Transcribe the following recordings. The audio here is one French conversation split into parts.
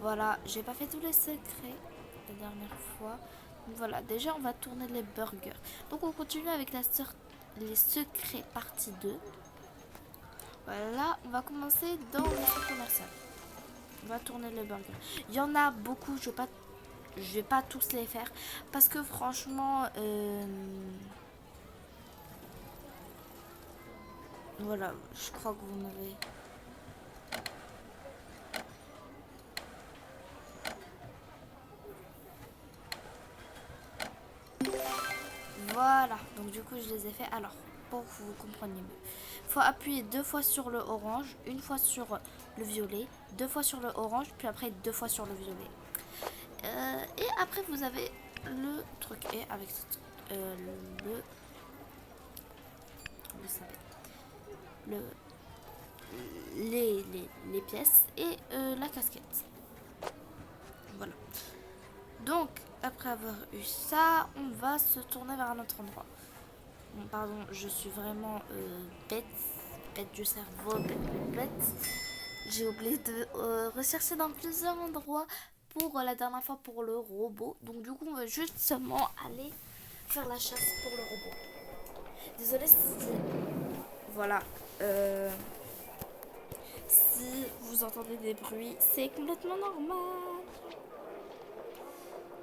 Voilà, j'ai pas fait tous les secrets la dernière fois. Donc voilà, déjà on va tourner les burgers. Donc on continue avec les secrets partie 2. Voilà, on va commencer dans le centre commercial. On va tourner les burgers. Il y en a beaucoup, je vais pas tous les faire parce que franchement, voilà, je crois que vous m'avez. Voilà, donc du coup je les ai fait. Alors, pour que vous compreniez mieux, il faut appuyer deux fois sur le orange, une fois sur le violet, deux fois sur le orange, puis après deux fois sur le violet. Et après vous avez le truc. Et avec le. Comment ça s'appelle le, les pièces et la casquette. Voilà. Donc, après avoir eu ça, on va se tourner vers un autre endroit. Bon, pardon, je suis vraiment bête, bête du cerveau, bête. J'ai oublié de rechercher dans plusieurs endroits pour la dernière fois pour le robot. Donc du coup, on va justement aller faire la chasse pour le robot. Désolée si... Voilà. Euh, si vous entendez des bruits, c'est complètement normal.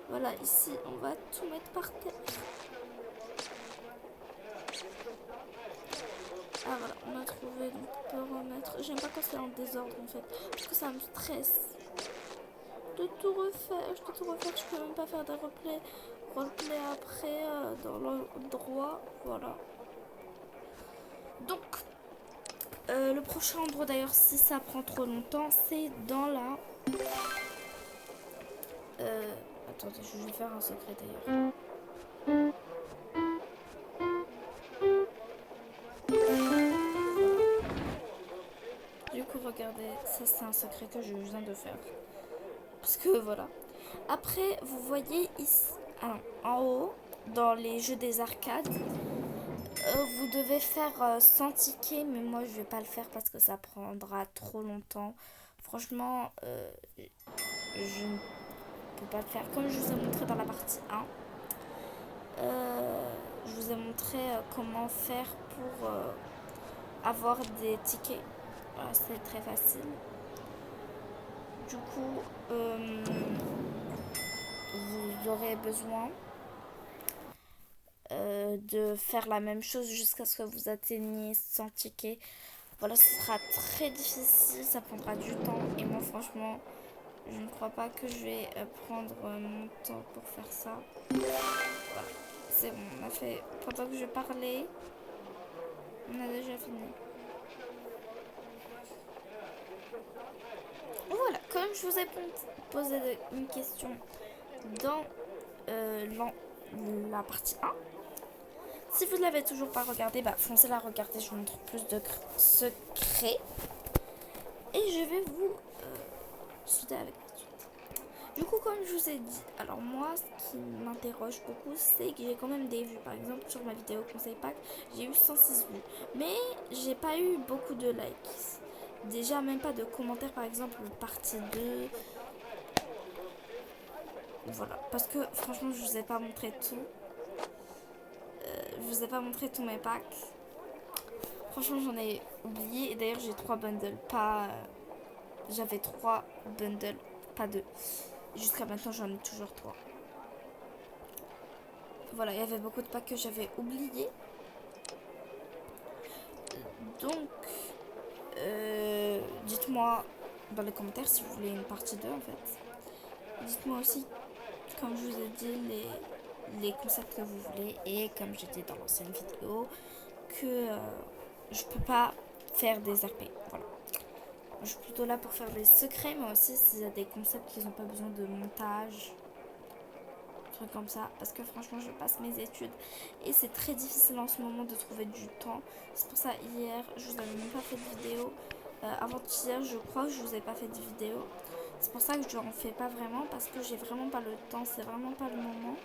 Voilà, ici, on va tout mettre par terre. Ah voilà, on a trouvé, donc on peut remettre. J'aime pas quand c'est en désordre en fait, parce que ça me stresse de tout refaire. Je dois tout refaire, je peux même pas faire des roleplay après dans l'endroit. Voilà. Donc, le prochain endroit d'ailleurs, si ça prend trop longtemps, c'est dans la. Euh, Attendez, je vais faire un secret d'ailleurs. Du coup, regardez, ça c'est un secret que je viens de faire. Parce que voilà. Après, vous voyez ici, en haut, dans les jeux des arcades, vous devez faire 100 tickets, mais moi je vais pas le faire parce que ça prendra trop longtemps. Franchement, je ne peux pas le faire. Comme je vous ai montré dans la partie 1, je vous ai montré comment faire pour avoir des tickets. Voilà, c'est très facile. Du coup, vous aurez besoin de faire la même chose jusqu'à ce que vous atteigniez 100 tickets. Voilà, ce sera très difficile, ça prendra du temps. Et moi, franchement, je ne crois pas que je vais prendre mon temps pour faire ça. Voilà, c'est bon, on a fait. Pendant que je parlais, on a déjà fini. Voilà, comme je vous ai posé une question dans euh, la partie 1, si vous ne l'avez toujours pas regardé, bah foncez la regarder, je vous montre plus de secrets. Et je vais vous souder avec la suite. Du coup, comme je vous ai dit, alors moi, ce qui m'interroge beaucoup, c'est que j'ai quand même des vues. Par exemple, sur ma vidéo Conseil Pack, j'ai eu 106 vues. Mais j'ai pas eu beaucoup de likes. Déjà, même pas de commentaires, par exemple, partie 2. Voilà. Parce que franchement, je vous ai pas montré tout. Je vous ai pas montré tous mes packs. Franchement, j'en ai oublié. Et d'ailleurs, j'ai 3 bundles. Pas. J'avais 3 bundles, pas 2. Jusqu'à maintenant, j'en ai toujours 3. Voilà, il y avait beaucoup de packs que j'avais oubliés. Donc, dites-moi dans les commentaires si vous voulez une partie 2 en fait. Dites-moi aussi, comme je vous ai dit, les concepts que vous voulez. Et comme j'ai dit dans l'ancienne vidéo, que je peux pas faire des RP. Voilà. Je suis plutôt là pour faire des secrets, mais aussi s'il y a des concepts qui n'ont pas besoin de montage, comme ça, parce que franchement je passe mes études et c'est très difficile en ce moment de trouver du temps. C'est pour ça hier je vous avais même pas fait de vidéo, avant-hier je crois que je vous ai pas fait de vidéo. C'est pour ça que je n'en fais pas vraiment, parce que j'ai vraiment pas le temps, c'est vraiment pas le moment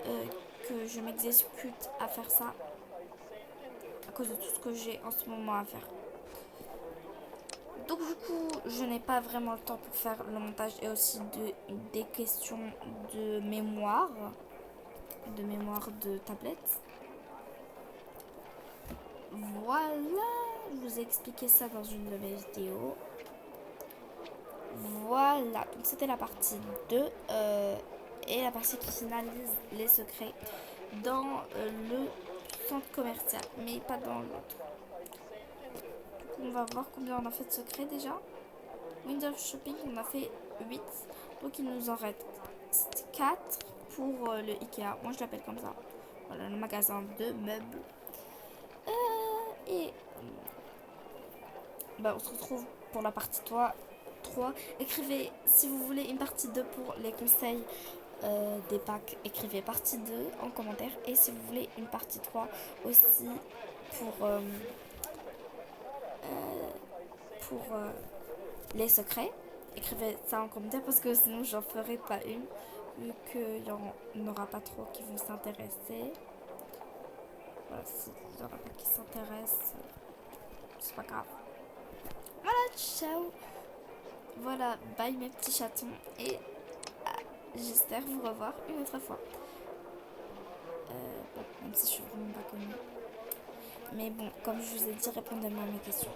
que je m'exécute à faire ça à cause de tout ce que j'ai en ce moment à faire. Donc du coup, je n'ai pas vraiment le temps pour faire le montage et aussi des questions de mémoire de tablette. Voilà, je vous ai expliqué ça dans une de mes vidéos. Voilà, donc c'était la partie 2 et la partie qui finalise les secrets dans le centre commercial, mais pas dans l'autre. Du coup, on va voir combien on a fait de secrets déjà. Windows Shopping, on a fait 8, donc il nous en reste 4 pour le Ikea. Moi, je l'appelle comme ça. Voilà, le magasin de meubles. Et bah, on se retrouve pour la partie 3. Écrivez, si vous voulez une partie 2 pour les conseils des packs, écrivez partie 2 en commentaire. Et si vous voulez une partie 3 aussi pour les secrets, écrivez ça en commentaire parce que sinon j'en ferai pas une vu qu'il n'y en aura pas trop qui vont s'intéresser. Voilà, s'il n'y en a pas qui s'intéressent, c'est pas grave. Voilà, ciao. Voilà, bye mes petits chatons et j'espère vous revoir une autre fois. Bon, même si je suis vraiment pas connue. Mais bon, comme je vous ai dit, répondez-moi à mes questions.